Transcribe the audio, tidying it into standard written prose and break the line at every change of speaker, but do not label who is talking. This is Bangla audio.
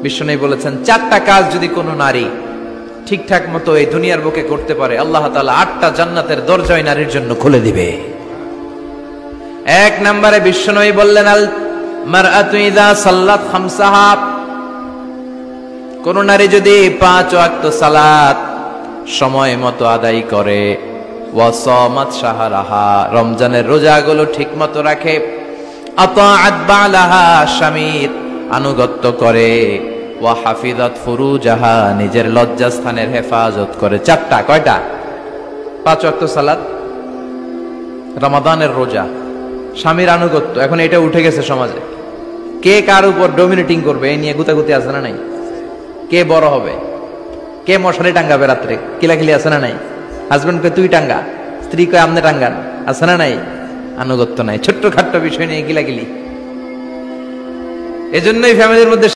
বিশ্বনবী বলেছেন, 4টা কাজ যদি কোনো নারী ঠিকঠাক মতো এই দুনিয়ার বুকে করতে পারে, আল্লাহ তাআলা 8টা জান্নাতের দরজা ওই নারীর জন্য খুলে দিবে। 1 নম্বরে বিশ্বনবী বললেন, আল মারআতু ইযা সাল্লাত খামসাহা, কোন নারী যদি 5 ওয়াক্ত সালাত সময় মতো আদায় করে, ওয়া সামাত শাহরাহা, রমজানের রোজাগুলো ঠিকমতো রাখে, আতাআত বালাহা, স্বামীর আনুগত্য করে, ওয়া হাফিজাত ফুরুজাহা, নিজের লজ্জাস্থানের হেফাজত করে। 4টা, কয়টা? 5 ওয়াক্ত সালাত, রমাদানের রোজা, স্বামীর আনুগত্য। এখন এটা উঠে গেছে সমাজে। কে কার উপর ডমিনেটিং করবে এই নিয়ে গুতাগুতি আছে না নাই? কে বড় হবে, কে মশারি টাঙ্গাবে রাত্রে, কিলাকিলি আছে না নাই? হাজবেন্ডকে তুই টাঙ্গা, স্ত্রী কয় আমনে টাঙ্গান, আছে না নাই? আনুগত্য নাই, ছোট্ট খাট্ট বিষয় নিয়ে কিলাকিলি। এজন্যই ফ্যামিলির মধ্যে